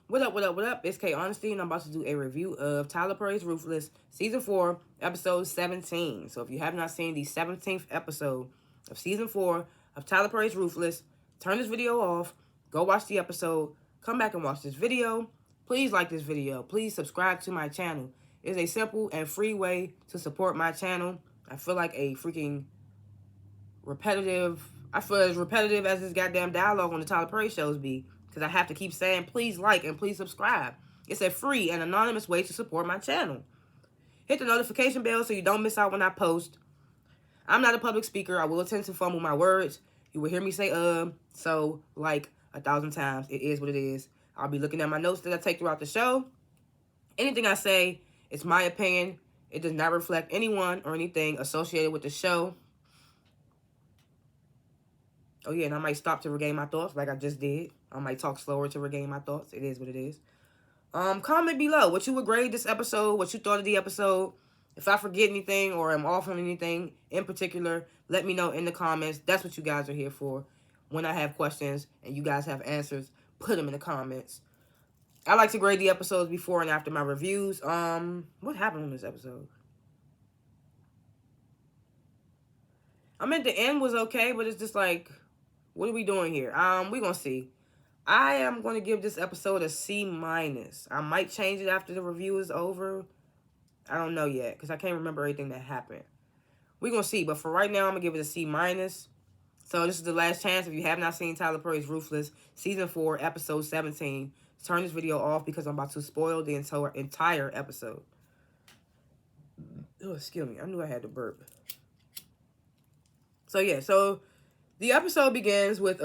What up, what up, what up? It's K.Honesty, and I'm about to do a review of Tyler Perry's Ruthless, Season 4, Episode 17. So if you have not seen the 17th episode of Season 4 of Tyler Perry's Ruthless, turn this video off, go watch the episode, come back and watch this video. Please like this video. Please subscribe to my channel. It's a simple and free way to support my channel. I feel like a freaking I feel as repetitive as this goddamn dialogue on the Tyler Perry shows be. Because I have to keep saying, please like and please subscribe. It's a free and anonymous way to support my channel. Hit the notification bell so you don't miss out when I post. I'm not a public speaker. I will tend to fumble my words. You will hear me say, so, like 1,000 times. It is what it is. I'll be looking at my notes that I take throughout the show. Anything I say, it's my opinion. It does not reflect anyone or anything associated with the show. Oh, yeah, and I might stop to regain my thoughts like I just did. I might talk slower to regain my thoughts. It is what it is. Comment below what you would grade this episode, what you thought of the episode. If I forget anything or am off on anything in particular, let me know in the comments. That's what you guys are here for. When I have questions and you guys have answers, put them in the comments. I like to grade the episodes before and after my reviews. What happened in this episode? I meant the end was okay, but it's just like, what are we doing here? We're gonna see. I am going to give this episode a C-. I might change it after the review is over. I don't know yet, because I can't remember everything that happened. We're going to see, but for right now, I'm going to give it a C-. So this is the last chance. If you have not seen Tyler Perry's Ruthless, Season 4, Episode 17, turn this video off because I'm about to spoil the entire episode. Oh, excuse me. I knew I had to burp. So, yeah. So, the episode begins with...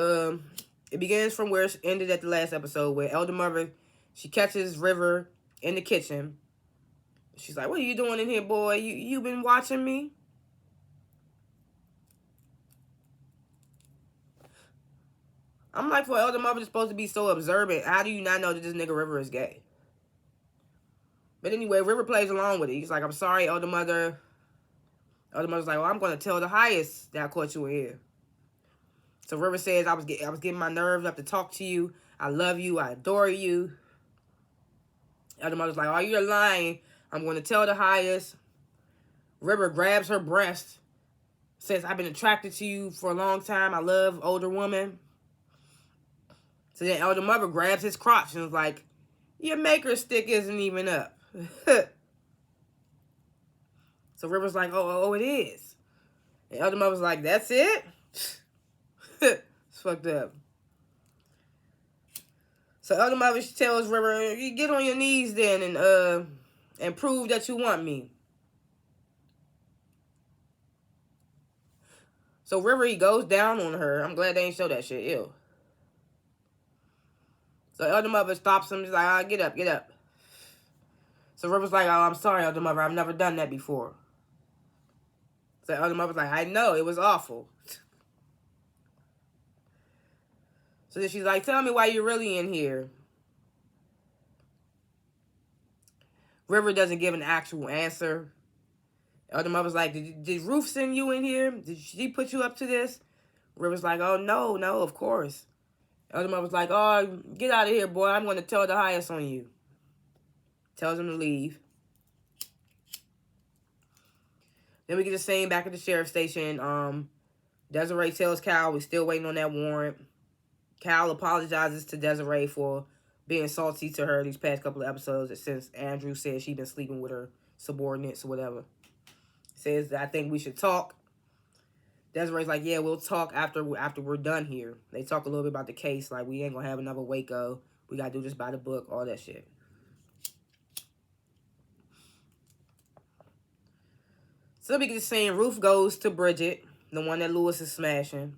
It begins from where it ended at the last episode, where Elder Mother, she catches River in the kitchen. She's like, what are you doing in here, boy? You been watching me? I'm like, for Elder Mother is supposed to be so observant, how do you not know that this nigga River is gay? But anyway, River plays along with it. He's like, I'm sorry, Elder Mother. Elder Mother's like, well, I'm going to tell the highest that I caught you in here. So River says, I was getting my nerves up to talk to you. I love you. I adore you. Elder Mother's like, oh, you're lying. I'm going to tell the highest. River grabs her breast. Says, I've been attracted to you for a long time. I love older women. So then Elder Mother grabs his crotch and is like, your maker stick isn't even up. So River's like, oh, it is. And Elder Mother's like, that's it? It's fucked up. So Elder Mother, she tells River, you get on your knees then and prove that you want me. So River, he goes down on her. I'm glad they ain't show that shit. Ew. So Elder Mother stops him. He's like, get up, get up. So River's like, oh, I'm sorry, Elder Mother. I've never done that before. So Elder Mother's like, I know, it was awful. So then she's like, tell me why you're really in here. River doesn't give an actual answer. Elder Mother's like, did Ruth send you in here? Did she put you up to this? River's like, oh, no, of course. Elder Mother's like, oh, get out of here, boy. I'm going to tell the highest on you. Tells him to leave. Then we get the scene back at the sheriff's station. Desiree tells Cal we're still waiting on that warrant. Cal apologizes to Desiree for being salty to her these past couple of episodes since Andrew said she'd been sleeping with her subordinates or whatever. Says, I think we should talk. Desiree's like, yeah, we'll talk after we're done here. They talk a little bit about the case, like we ain't gonna have another Waco. We gotta do this by the book, all that shit. So we get saying Ruth goes to Bridget, the one that Lewis is smashing.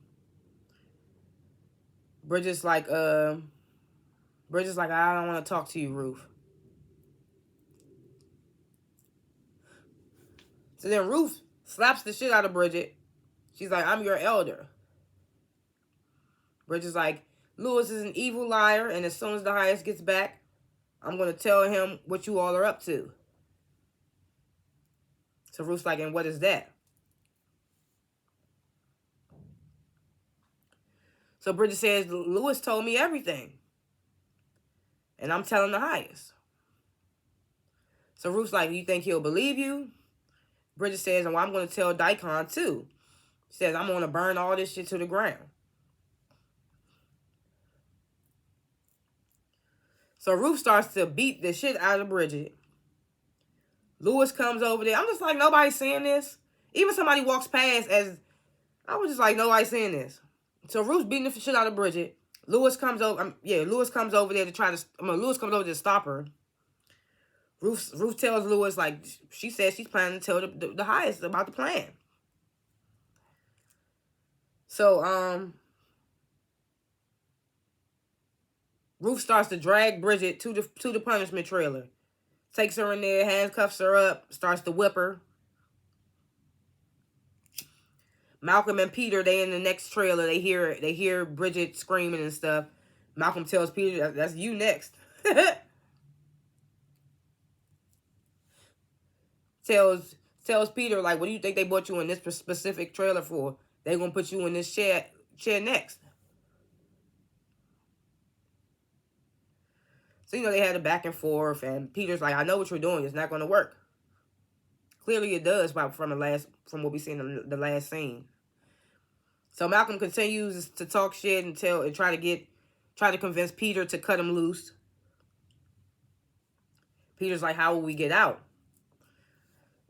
Bridget's like, I don't want to talk to you, Ruth. So then Ruth slaps the shit out of Bridget. She's like, I'm your elder. Bridget's like, Lewis is an evil liar, and as soon as the highest gets back, I'm going to tell him what you all are up to. So Ruth's like, and what is that? So Bridget says, Lewis told me everything. And I'm telling the highest. So Ruth's like, you think he'll believe you? Bridget says, well, I'm going to tell Daikon too. She says, I'm going to burn all this shit to the ground. So Ruth starts to beat the shit out of Bridget. Lewis comes over there. I'm just like, nobody's seeing this. Even somebody walks past as, I was just like, nobody's seeing this. So Ruth's beating the shit out of Bridget. Lewis comes over, Lewis comes over there to try to, Lewis comes over to stop her. Ruth tells Lewis, like, she says she's planning to tell the highest about the plan. So, Ruth starts to drag Bridget to the punishment trailer. Takes her in there, handcuffs her up, starts to whip her. Malcolm and Peter, they in the next trailer. They hear Bridget screaming and stuff. Malcolm tells Peter, that's you next. tells Peter, like, what do you think they brought you in this specific trailer for? They gonna put you in this chair next. So, they had a back and forth, and Peter's like, I know what you're doing. It's not gonna work. Clearly it does from what we see in the last scene. So Malcolm continues to talk shit and try to convince Peter to cut him loose. Peter's like, how will we get out?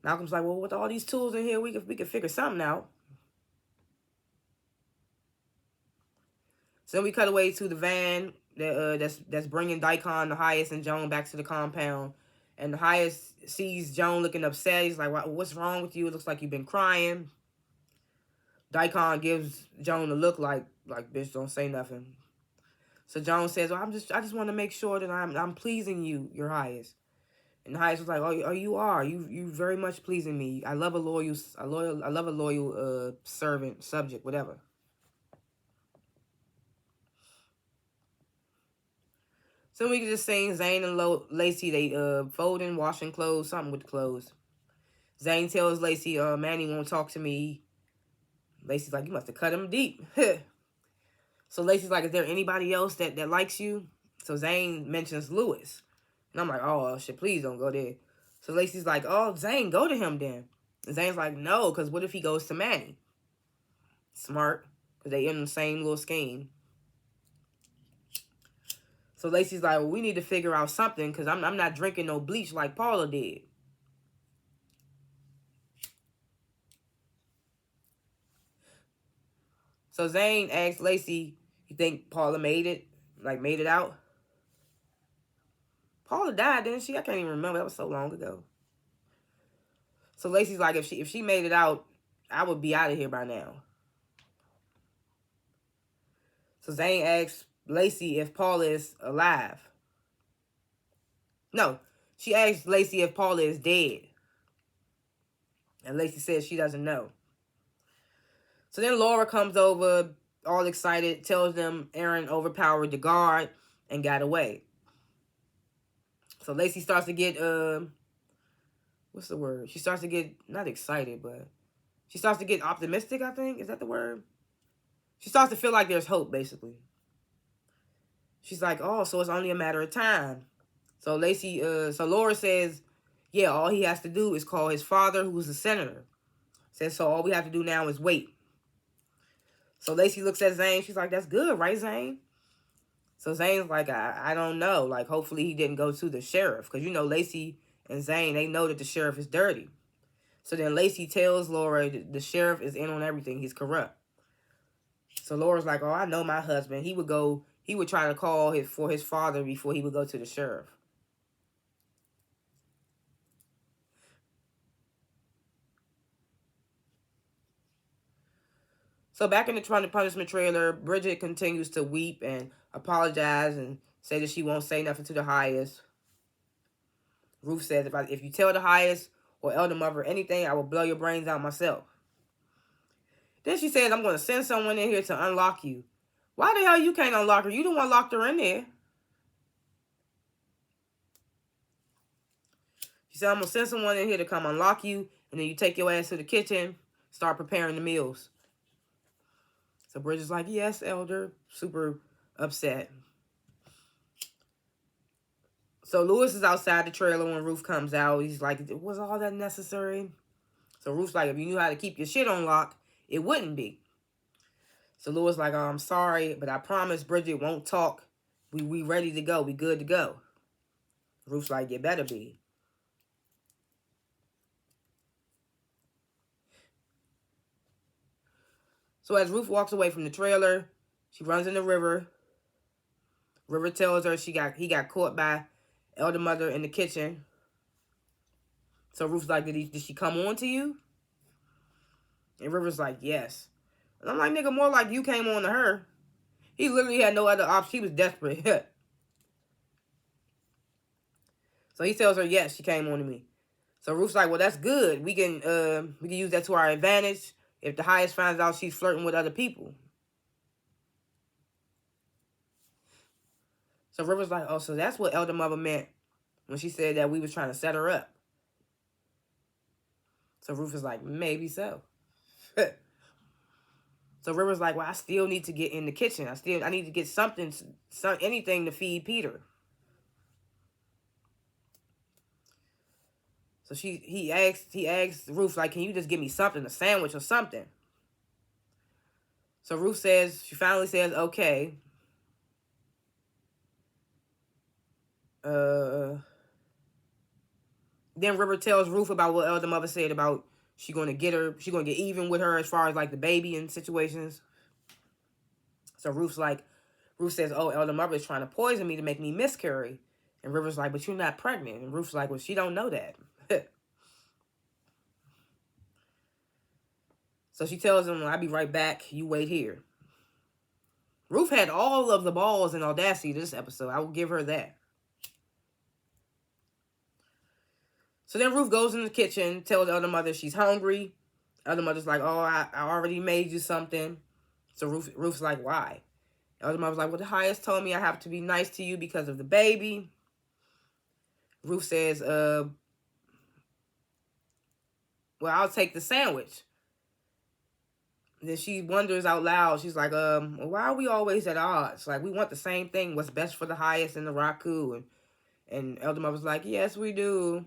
Malcolm's like, well, with all these tools in here, we could figure something out. So then we cut away to the van that's bringing Daikon, the highest, and Joan back to the compound. And the highest sees Joan looking upset. He's like, what's wrong with you? It looks like you've been crying. Daikon gives Joan a look like bitch, don't say nothing. So Joan says, well, I just want to make sure that I'm pleasing you, your highest. And the highest was like, oh, you are. You very much pleasing me. I love a loyal servant, subject, whatever. So we can just say Zane and Lacey, they folding, washing clothes, something with the clothes. Zane tells Lacey, Manny won't talk to me. Lacey's like, you must have cut him deep. So Lacey's like, is there anybody else that likes you? So Zane mentions Lewis. And I'm like, oh, shit, please don't go there. So Lacey's like, oh, Zane, go to him then. And Zane's like, no, because what if he goes to Manny? Smart, because they in the same little scheme. So Lacey's like, well, we need to figure out something, because I'm not drinking no bleach like Paula did. So Zane asks Lacey, you think Paula made it? Like, made it out? Paula died, didn't she? I can't even remember. That was so long ago. So Lacey's like, if she made it out, I would be out of here by now. So Zane asks Lacey if Paula is alive. No, she asks Lacey if Paula is dead. And Lacey says she doesn't know. So then Laura comes over, all excited, tells them Aaron overpowered the guard and got away. So Lacey starts to get, what's the word? She starts to get, not excited, but she starts to get optimistic, I think. Is that the word? She starts to feel like there's hope, basically. She's like, oh, so it's only a matter of time. So Laura says, yeah, all he has to do is call his father, who's a senator. Says, so all we have to do now is wait. So Lacey looks at Zane. She's like, that's good, right, Zane? So Zane's like, I don't know. Like, hopefully he didn't go to the sheriff. Because, Lacey and Zane, they know that the sheriff is dirty. So then Lacey tells Laura the sheriff is in on everything. He's corrupt. So Laura's like, oh, I know my husband. He would try to call for his father before he would go to the sheriff. So back in the punishment trailer, Bridget continues to weep and apologize and say that she won't say nothing to the highest. Ruth says, if you tell the highest or elder mother anything, I will blow your brains out myself. Then she says, I'm going to send someone in here to unlock you. Why the hell you can't unlock her? You the one locked her in there. She said, I'm going to send someone in here to come unlock you, and then you take your ass to the kitchen, start preparing the meals. So Bridget's like, yes, elder. Super upset. So Lewis is outside the trailer when Ruth comes out. He's like, was all that necessary? So Ruth's like, if you knew how to keep your shit on lock, it wouldn't be. So Lewis like, oh, I'm sorry, but I promise Bridget won't talk. We ready to go. We good to go. Ruth's like, you better be. So as Ruth walks away from the trailer, she runs in the river. River tells her he got caught by Elder Mother in the kitchen. So Ruth's like, did she come on to you? And River's like, yes. And I'm like, nigga, more like you came on to her. He literally had no other option. He was desperate. So he tells her, yes, she came on to me. So Ruth's like, well, that's good. We can use that to our advantage if the highest finds out she's flirting with other people. So River's like, oh, so that's what Elder Mother meant when she said that we was trying to set her up. So Ruth is like, maybe so. So River's like, well, I still need to get in the kitchen. I need to get anything to feed Peter. So he asks Ruth, like, can you just give me something, a sandwich or something? So Ruth she finally says, okay. Then River tells Ruth about what Elder Mother said about she gonna get even with her as far as like the baby and situations. So Ruth says, oh, Elder Mother is trying to poison me to make me miscarry. And River's like, but you're not pregnant. And Ruth's like, well, she don't know that. So she tells him, I'll be right back. You wait here. Ruth had all of the balls and audacity this episode. I will give her that. So then Ruth goes in the kitchen, tells Elder Mother she's hungry. Elder Mother's like, oh, I already made you something. So Ruth's like, why? Elder Mother's like, well, the highest told me I have to be nice to you because of the baby. Ruth says, well, I'll take the sandwich. And then she wonders out loud. She's like, why are we always at odds? Like, we want the same thing. What's best for the highest and the Raku? And Elder Mother's like, yes, we do.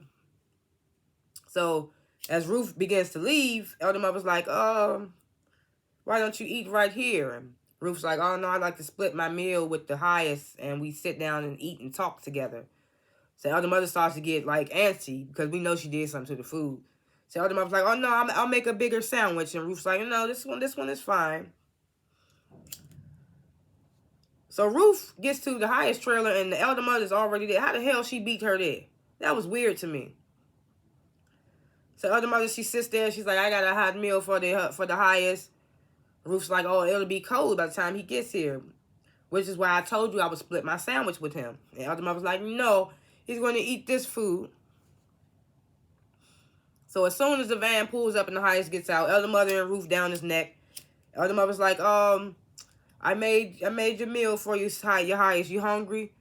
So as Ruth begins to leave, Elder Mother's like, why don't you eat right here? And Ruth's like, oh, no, I'd like to split my meal with the highest, and we sit down and eat and talk together. So Elder Mother starts to get, like, antsy, because we know she did something to the food. So Elder Mother's like, oh, no, I'll make a bigger sandwich. And Ruth's like, no, this one is fine. So Ruth gets to the highest trailer, and the Elder Mother's already there. How the hell she beat her there? That was weird to me. So Elder Mother, she sits there. She's like, I got a hot meal for the highest. Ruth's like, oh, it'll be cold by the time he gets here. Which is why I told you I would split my sandwich with him. And Elder Mother's like, no, he's going to eat this food. So as soon as the van pulls up and the highest gets out, Elder Mother and Ruth down his neck. Elder Mother's like, I made your meal for you, your highest. You hungry?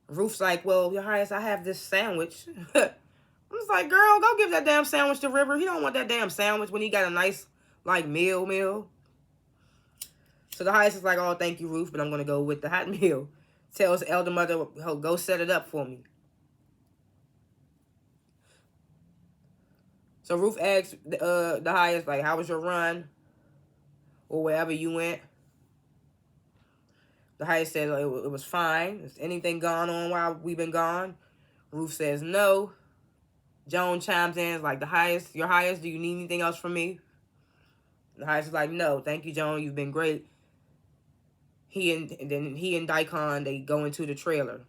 Ruth's like, well, your highest, I have this sandwich. I was like, girl, go give that damn sandwich to River. He don't want that damn sandwich when he got a nice, like, meal. So the highest is like, oh, thank you, Ruth, but I'm going to go with the hot meal. Tells Elder Mother, go set it up for me. So Ruth asks the highest, like, how was your run? Or wherever you went. The highest said it was fine. Is anything gone on while we've been gone? Ruth says no. Joan chimes in, like, your highest, do you need anything else from me? The highest is like, no, thank you, Joan, you've been great. Then he and Daikon, they go into the trailer.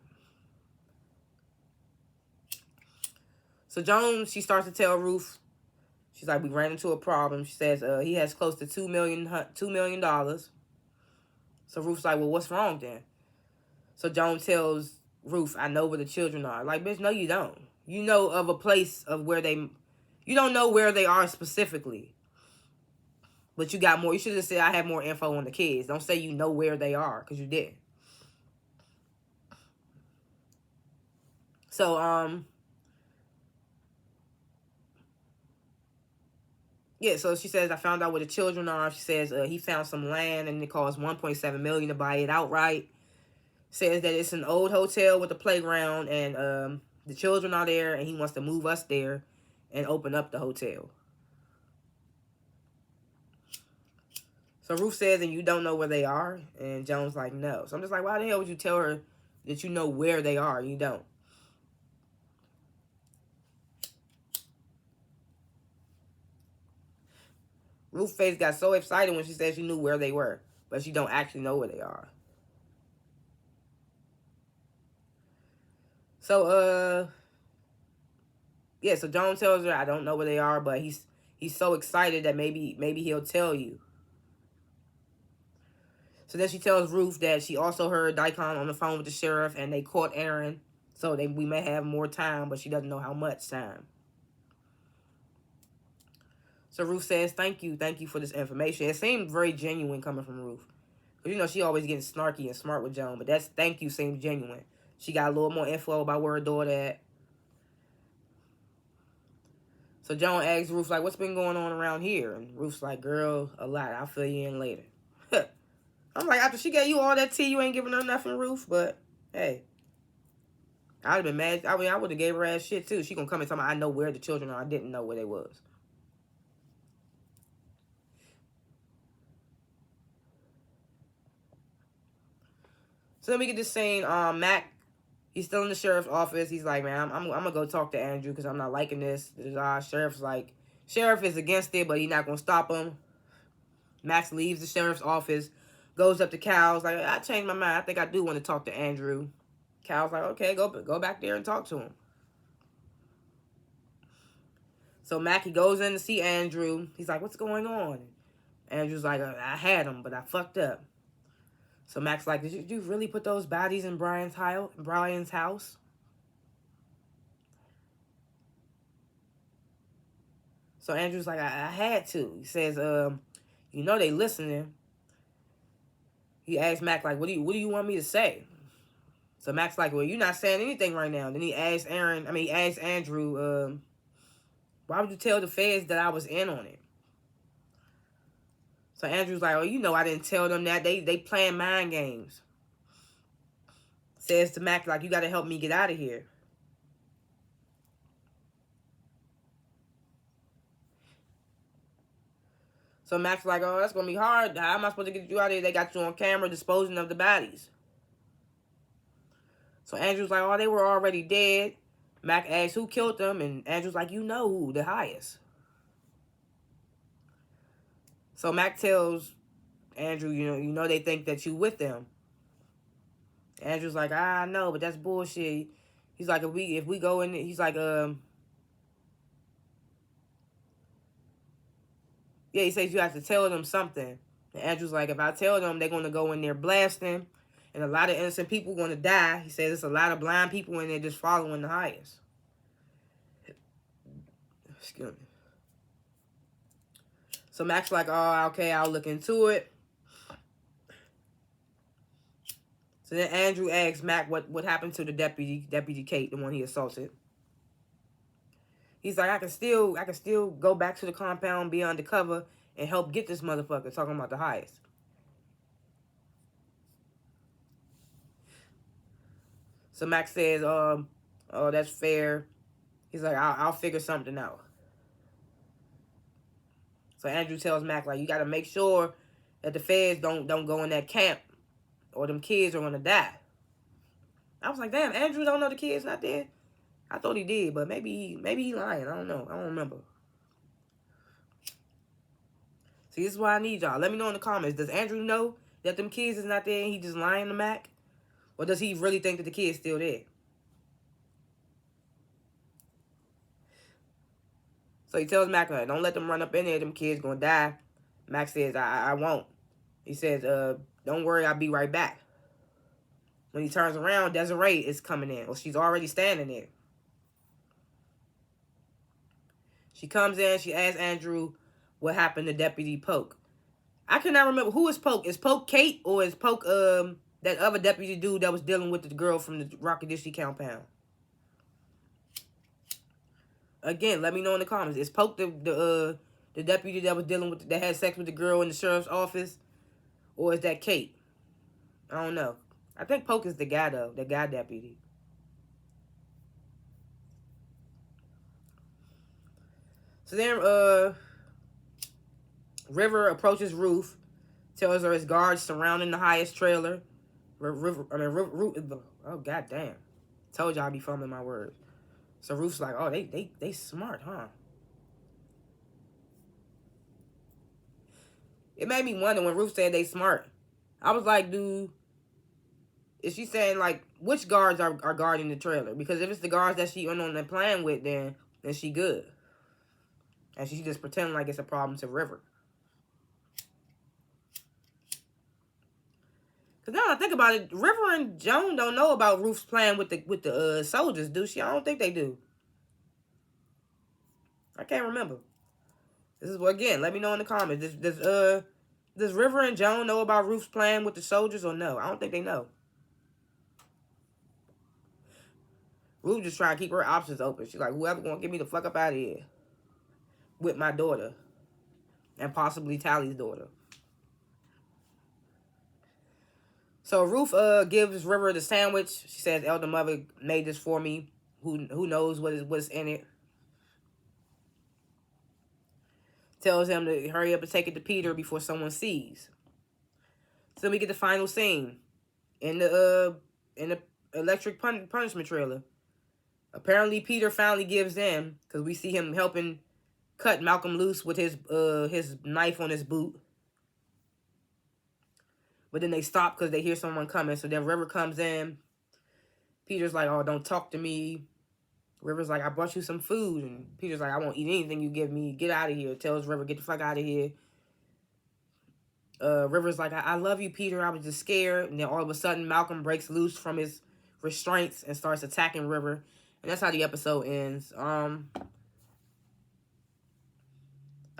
So Joan, she starts to tell Ruth, she's like, we ran into a problem. She says he has close to $2 million. So Ruth's like, well, what's wrong then? So Joan tells Ruth, I know where the children are. Like, bitch, no, you don't. You know of a place of where you don't know where they are specifically. But you got more. You should have said, I have more info on the kids. Don't say you know where they are, because you did. So, yeah, so she says, I found out where the children are. She says he found some land and it cost $1.7 million to buy it outright. Says that it's an old hotel with a playground, and the children are there, and he wants to move us there and open up the hotel. So Ruth says, and you don't know where they are? And Joan's like, no. So I'm just like, why the hell would you tell her that you know where they are? You don't. Ruth's face got so excited when she said she knew where they were, but she don't actually know where they are. So, yeah, so Joan tells her, I don't know where they are, but he's so excited that maybe he'll tell you. So then she tells Ruth that she also heard Daikon on the phone with the sheriff, and they caught Aaron, so we may have more time, but she doesn't know how much time. So Ruth says, thank you for this information. It seemed very genuine coming from Ruth. Because, you know, she always getting snarky and smart with Joan, but that's thank you seems genuine. She got a little more info about where her daughter at. So Joan asks Ruth, like, what's been going on around here? And Ruth's like, girl, a lot. I'll fill you in later. I'm like, after she gave you all that tea, you ain't giving her nothing, Ruth? But, hey. I'd have been mad. I mean, I would have gave her ass shit, too. She gonna come and tell me I know where the children are. I didn't know where they was. So then we get this scene, Mac, he's still in the sheriff's office. He's like, man, I'm gonna go talk to Andrew because I'm not liking this. Sheriff's like, sheriff is against it, but he's not gonna stop him. Max leaves the sheriff's office, goes up to Cal's like, I changed my mind. I think I do want to talk to Andrew. Cal's like, okay, go back there and talk to him. So Mac, he goes in to see Andrew. He's like, what's going on? Andrew's like, I had him, but I fucked up. So Mac's like, did you really put those bodies in Brian's house? So Andrew's like, I had to. He says, you know they listening. He asks Mac, like, what do you want me to say? So Mac's like, well, you're not saying anything right now. Then he asks Andrew, why would you tell the feds that I was in on it? So Andrew's like, oh, you know I didn't tell them that. They playing mind games. Says to Mac, like, you got to help me get out of here. So Mac's like, oh, that's going to be hard. How am I supposed to get you out of here? They got you on camera disposing of the bodies. So Andrew's like, oh, they were already dead. Mac asks who killed them, and Andrew's like, you know who, the highest. So Mac tells Andrew, you know they think that you with them. Andrew's like, I know, but that's bullshit. He's like, if we go in, he's like, yeah, he says you have to tell them something. And Andrew's like, if I tell them, they're going to go in there blasting, and a lot of innocent people going to die. He says there's a lot of blind people in there just following the highest. Excuse me. So Mac's like, oh, okay, I'll look into it. So then Andrew asks Mac what happened to the Deputy Kate, the one he assaulted. He's like, I can still go back to the compound, be undercover, and help get this motherfucker, talking about the highest. So Max says, oh, that's fair. He's like, I'll figure something out. So Andrew tells Mac, like, you got to make sure that the feds don't go in that camp, or them kids are going to die. I was like, damn, Andrew don't know the kids not dead? I thought he did, but maybe he lying. I don't know. I don't remember. See, this is why I need y'all. Let me know in the comments. Does Andrew know that them kids is not there and he just lying to Mac? Or does he really think that the kid's still there? So he tells Mac, don't let them run up in there. Them kids gonna die. Mac says, I won't. He says, don't worry, I'll be right back. When he turns around, Desiree is coming in. Well, she's already standing there. She comes in, she asks Andrew what happened to Deputy Polk. I cannot remember who is Polk. Is Polk Kate, or is Polk that other deputy dude that was dealing with the girl from the Rocky District compound? Again, let me know in the comments. Is Polk the deputy that was dealing with that had sex with the girl in the sheriff's office, or is that Kate? I don't know. I think Poke is the guy, though. The guy deputy. So then, River approaches Ruth, tells her his guards surrounding the highest trailer. Oh, goddamn. Told y'all I'd be fumbling my words. So Ruth's like, oh, they smart, huh? It made me wonder when Ruth said they smart. I was like, dude, is she saying, like, which guards are guarding the trailer? Because if it's the guards that she went on the plan with, then she good. And she just pretending like it's a problem to River. Because now I think about it, River and Joan don't know about Ruth's plan with the soldiers, do she? I don't think they do. I can't remember. This is what, again, let me know in the comments. Does River and Joan know about Ruth's plan with the soldiers or no? I don't think they know. Ruth just trying to keep her options open. She's like, whoever gonna get me the fuck up out of here with my daughter and possibly Tally's daughter. So Ruth gives River the sandwich. She says, Elder Mother made this for me. Who knows what's in it. Tells him to hurry up and take it to Peter before someone sees. So we get the final scene in the electric punishment trailer. Apparently Peter finally gives in because we see him helping cut Malcolm loose with his knife on his boot. But then they stop because they hear someone coming. So then River comes in. Peter's like, oh, don't talk to me. River's like, I brought you some food. And Peter's like, I won't eat anything you give me. Get out of here. Tells River, get the fuck out of here. River's like, I love you, Peter. I was just scared. And then all of a sudden, Malcolm breaks loose from his restraints and starts attacking River. And that's how the episode ends. I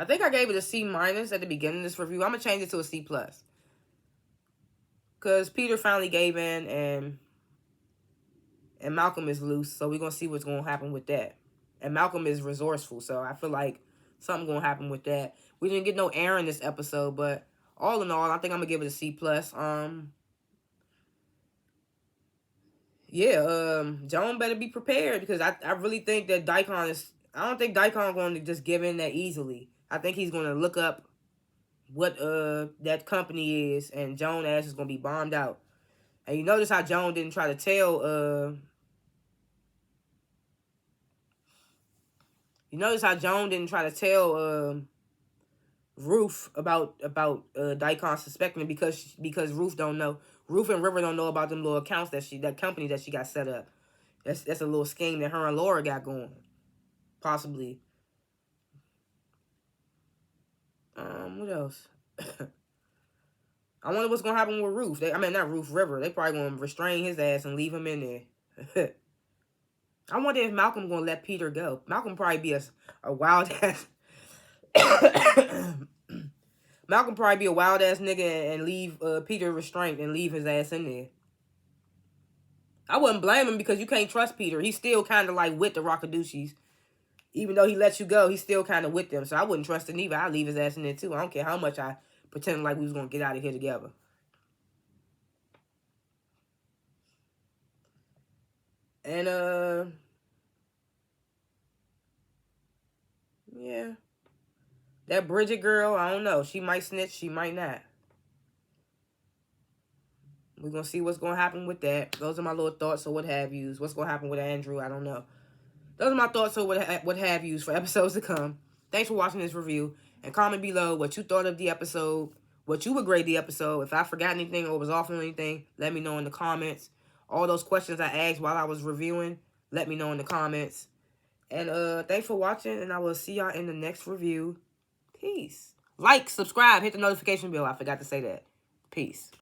think I gave it a C- at the beginning of this review. I'm going to change it to a C+. Because Peter finally gave in and Malcolm is loose. So we're going to see what's going to happen with that. And Malcolm is resourceful. So I feel like something's going to happen with that. We didn't get no Aaron this episode. But all in all, I think I'm going to give it a C+. Yeah, Joan better be prepared. Because I really think that Daikon is... I don't think Daikon going to just give in that easily. I think he's going to look up what that company is, and Joan ass is gonna be bombed out. And you notice how Joan didn't try to tell Ruth about Daikon suspecting because Ruth don't know. Ruth and River don't know about them little accounts that company that she got set up. That's a little scheme that her and Laura got going. Possibly. What else? I wonder what's gonna happen with Ruth. Not Ruth, River. They probably gonna restrain his ass and leave him in there. I wonder if Malcolm gonna let Peter go. Malcolm probably be a wild ass. Malcolm probably be a wild ass nigga and leave Peter restrained and leave his ass in there. I wouldn't blame him because you can't trust Peter. He's still kind of like with the Rockadushis. Even though he lets you go, he's still kind of with them. So I wouldn't trust him either. I'd leave his ass in there too. I don't care how much I pretend like we was going to get out of here together. And, yeah. That Bridget girl, I don't know. She might snitch, she might not. We're going to see what's going to happen with that. Those are my little thoughts or what have yous. What's going to happen with Andrew, I don't know. Those are my thoughts or what have yous for episodes to come. Thanks for watching this review. And comment below what you thought of the episode. What you would grade the episode. If I forgot anything or was off on anything, let me know in the comments. All those questions I asked while I was reviewing, let me know in the comments. And thanks for watching. And I will see y'all in the next review. Peace. Like, subscribe, hit the notification bell. I forgot to say that. Peace.